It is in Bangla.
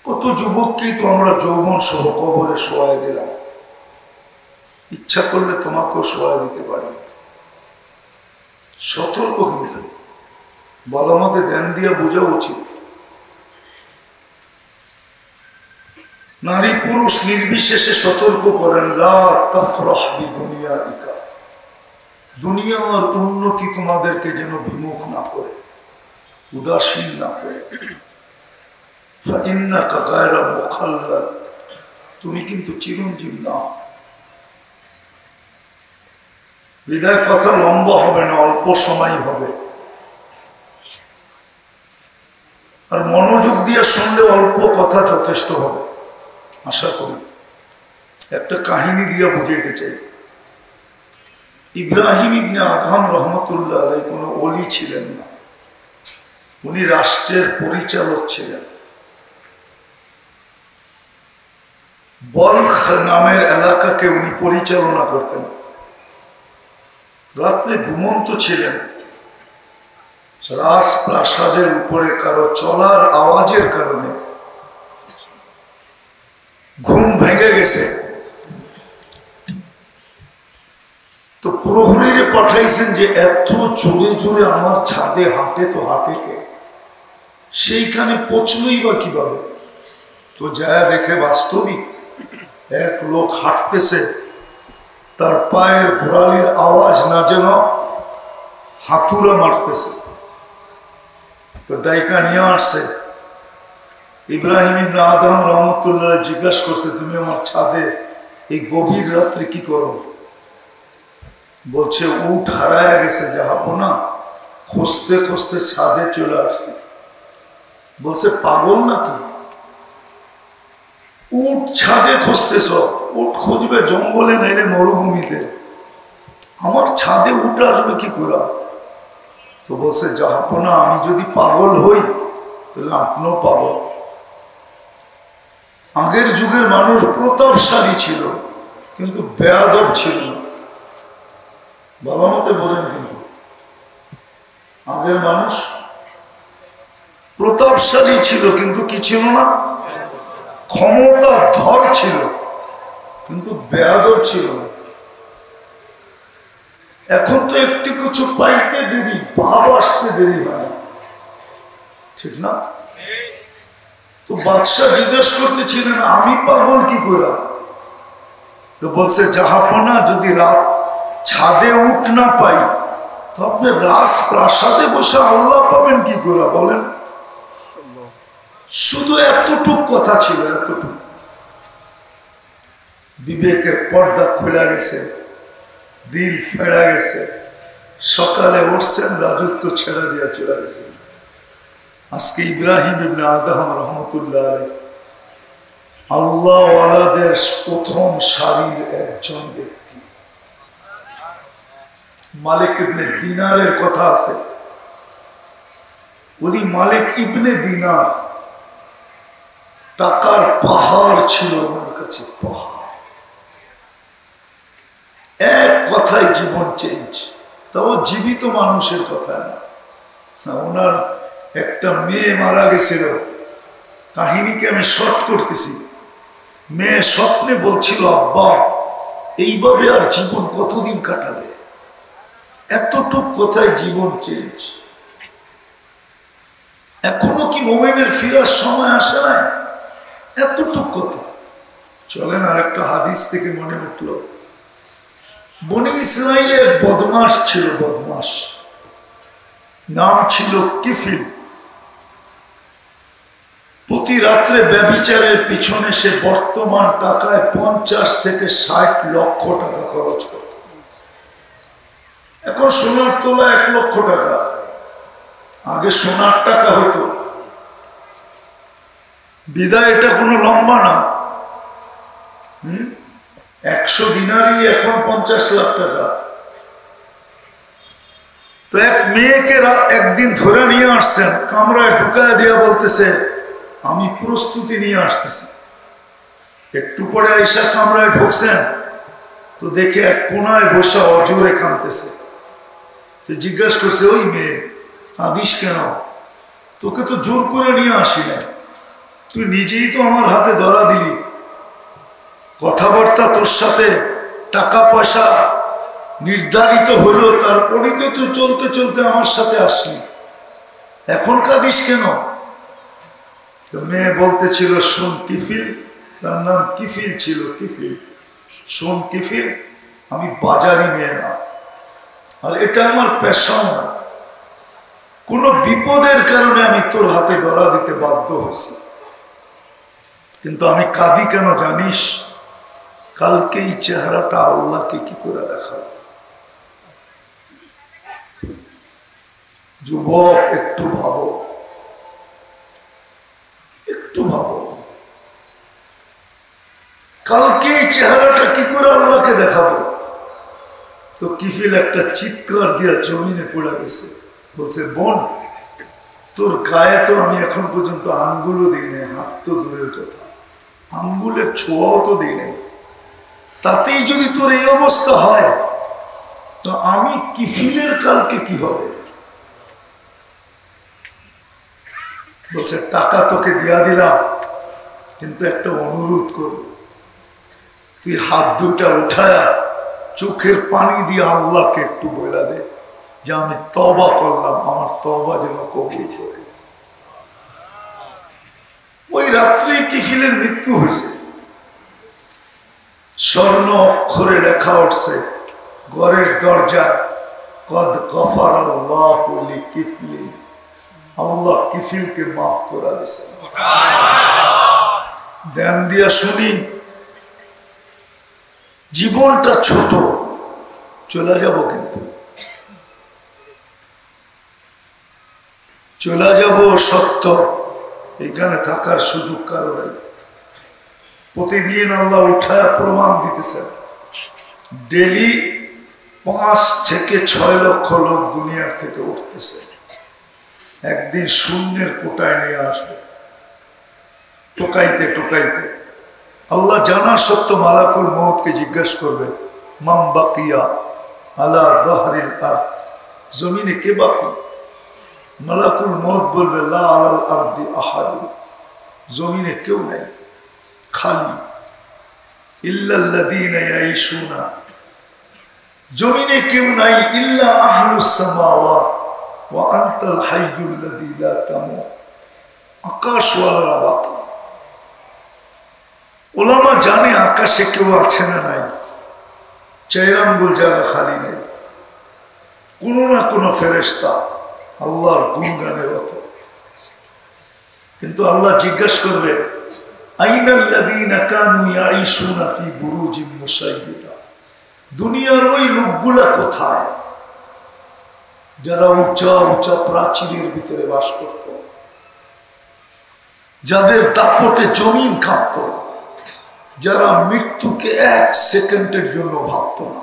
কত যুবককেই তো আমরা যৌবন সহ কবরে শোয়াই দিলাম। ইচ্ছা করলে তোমাকেও শোয়াই দিতে পারি। সতর্ক কিন্তু ভালো মতে ধ্যান দিয়ে বোঝা উচিত। নারী পুরুষ নির্বিশেষে সতর্ক করেন, লা তাফরাহ বিদুনিয়াইকা, দুনিয়ার উন্নতি তোমাদেরকে যেন বিমুখ না করে, উদাসীন না করে। ফাইন্নাকা গায়রা মুখাল্লাদ, তুমি কিন্তু চিরঞ্জীব না। বিদায় কথা লম্বা হবে না, অল্প সময় হবে। আর মনোযোগ দিয়ে শুনলে অল্প কথা যথেষ্ট হবে আশা করি। একটা কাহিনী দিয়ে বুঝাইতে চাই। ইব্রাহিম ইবনে আদহাম রহমতুল্লাহ আলাইহি কোনো ওলি ছিলেন না, উনি রাষ্ট্রের পরিচালক ছিলেন। বলখ নামের এলাকাকে উনি পরিচালনা করতেন। রাত্রে ঘুমন্ত ছিলেন। রাজপ্রাসাদের উপরে কারো চলার আওয়াজের কারণে ঘুম ভেঙে গেছে। তো প্রহরীরে পাঠাইছেন যে এত জোরে জোরে আমার ছাদে হাঁটে, তো হাঁটে কে? সেইখানে পৌঁছলই বা কিভাবে? তো যায় দেখে বাস্তবিক এক লোক হাঁটতেছে, তার পায়ের গোড়ালির আওয়াজ না যেন হাতুড়া মারতেছে। তো ডাইকা নিয়ে আসছে। ইব্রাহিম ইবনে আদম রহমতুল্লাহ জিজ্ঞাসা করছে, তুমি আমার ছাদে এই গভীর রাত্রে কি করো? বলছে, উট হারায় গেছে জাহাপনা, খুঁজতে খুঁজতে ছাদে চলে আসছে। বলছে, পাগল নাকি? উট ছাদে খুঁজতেছ? উট খুঁজবে জঙ্গলে নেলে মরুভূমিতে, আমার ছাদে উট আসবে কি করে? তো বলছে, জাহাপনা আমি যদি পাগল হই তাহলে আপনিও পাগল। আগের যুগের মানুষ প্রতাপশালী ছিল কিন্তু বেয়াদব ছিল না। বাবা মতে বলেন, কিন্তু আগের মানুষ প্রতাপশালী ছিল কিন্তু কি ছিল না? ক্ষমতা ধর ছিল কিন্তু বেয়াদব ছিল না। এখন তো একটু কিছু পাইতে দেরি, ভাব আসতে দেরি হয়, ঠিক না? তো বাদশাহ জিজ্ঞেস করতেছিলেন, আমি পাগল কি করে? তো বলছে, জাহাপনা যদি রাত ছাদে উঠ না পাই তো আপনি রাজপ্রাসাদে বসে আল্লাহ পাবেন কি করে বলেন? শুধু এতটুক কথা ছিল, এতটুক। বিবেকের পর্দা খুলে গেছে, দিল ফেরা গেছে। সকালে উঠছেন, রাজত্ব ছেড়ে দিয়ে চলে গেছে। আজকে ইব্রাহিম ইবনে আদম রহমতুল্লাহ আলাইহি আল্লাহ ওয়ালাদের প্রথম সারির একজন ব্যক্তি। মালিক ইবনে দিনারের কথা আছে, উনি মালিক ইবনে দিনার, টাকার পাহাড় ছিল ওনার কাছে, পাহাড়। এক কথায় জীবন চেঞ্জ, তাও জীবিত মানুষের কথা না। ওনার একটা মেয়ে মারা গেছিল, কাহিনীকে আমি শর্ট করতেছি। মেয়ে স্বপ্নে বলছিল, আব্বা এইভাবে আর জীবন কতদিন কাটাবে? এতটুক কথায় জীবন চেঞ্জ। এখনো কি মোমেনের ফিরার সময় আসে না? এতটুক কথা। চলেন আর একটা হাদিস থেকে মনে উঠল, বনি ইসরাইলের বদমাস ছিল, বদমাস, নাম ছিল কিফিল। প্রতি রাত্রে ব্যভিচারের পিছনে সে বর্তমান টাকায় 50 থেকে 60 লক্ষ টাকা খরচ করে। এখন সোনার তোলা 1 লক্ষ টাকা, আগে সোনার টাকা হতো। বিদায় এটা কোনো লম্বা না। 100 দিনারই এখন 50 লাখ টাকা। তো এক মেয়েকে একদিন ধরে নিয়ে আসছেন, কামরায় ঢুকায় দিয়া বলতেছে, আমি প্রস্তুতি নিয়ে আসতেছি। একটু পরে আইসা কামরায় ঢুকছেন তো দেখে এক কোনায় বসে অজোরে কাঁদতেছে। জিজ্ঞাসা করছে, ওই মেয়ে কাঁদিস কেন? তোকে তো জোর করে নিয়ে আসি না, তুই নিজেই তো আমার হাতে ধরা দিলি। কথাবার্তা তোর সাথে টাকা পয়সা নির্ধারিত হলো, তারপরেই তো তুই চলতে চলতে আমার সাথে আসলি, এখন কাঁদিস কেন? তো মেয়ে বলতেছিল, শোন কিফিল, তার নাম কিফিল ছিল, কিফিল, শোন কিফিল, আমি বাজারি মেয়ে না, আর এটা আমার পেশাও না, কোনো বিপদের কারণে আমি তোর হাতে ধরা দিতে বাধ্য হয়েছি, কিন্তু আমি কাঁদি কেন জানিস? কালকে এই চেহারাটা আল্লাহকে কি করে দেখাবো? যুবক, একটু ভাবো, একটু ভাবো, কালকে এই চেহারাটা কি করে আল্লাহকে দেখাবো? তো কিফিল একটা চিৎকার দিয়া জমিনে পড়ে গেছে, বলছে, বোন, তোর গায়ে তো আমি এখন পর্যন্ত আঙ্গুলও দিই নাই, হাত তো দূরের কথা, আঙ্গুলের ছোঁয়াও তো দিই নাই, তাতেই যদি তোর এই অবস্থা হয়, তো আমি কিফিলের কালকে কি হবে? বলছে, টাকা তোকে দিয়া দিলাম, কিন্তু একটা অনুরোধ করব, তুই হাত দুটা উঠায়া চোখের পানি দিয়ে আল্লাহকে একটু বলে দে যে আমি তওবা করলাম, আমার তওবা যেন কবুল করে। ওই রাত্রে কিফিলের মৃত্যু হয়েছে। স্বর্ণ অক্ষরে লেখা উঠছে ঘরের দরজা, কদ গফারাল্লাহু লিকিফলিন, আল্লাহ কিফিলকে মাফ করে দিয়েছে। ধ্যান দিয়া শুনি, জীবনটা ছোট, চলে যাব, কিন্তু চলে যাব সত্য, এখানে থাকার সুযোগ কারো নাই। প্রতিদিন আল্লাহ উঠায় প্রমাণ দিতেছেন, ডেলি 5 থেকে 6 লক্ষ লোক দুনিয়ার থেকে উঠতেছে, একদিন শূন্যের কোটায় নিয়ে আসবে, টোকাইতে টোকাইতে। আল্লাহ জানা সত্য মালাকুল মউতকে জিজ্ঞাসা করবে, মাম বাকিয়া আলা যাহরিল আরদ, জমিনে কে বাকি? মালাকুল মউত বলবে, লা আলাল আরদি আহাদ, জমিনে কেউ নাই, খালি। ইল্লাল্লাযীনা ইয়াঈশুনা, জমিনে কেউ নাই, ইল্লা আহলুস সামাওয়াত ওয়া আনতাল হাইয়ুল্লাযী লা তামুত, আকাশওয়ালারা বাকি। ওলামা জানে আকাশে কেউ আছে না নাই, 4 আঙ্গুল জায়গা খালি নেই, কোনো না কোনো ফেরেশতা আল্লাহর গুণগানে রত। কিন্তু আল্লাহ জিজ্ঞাসা করবে, আইনাল্লাযীনা কানু ইয়াঈশুনা ফি বুরুজিন মুশাইয়্যিদা, দুনিয়ার ওই লোকগুলা কোথায় যারা উঁচা উঁচা প্রাচীরের ভিতরে বাস করত, যাদের দাপটে জমিন কাঁপত, যারা মৃত্যুকে 1 সেকেন্ডের জন্য ভাবত না।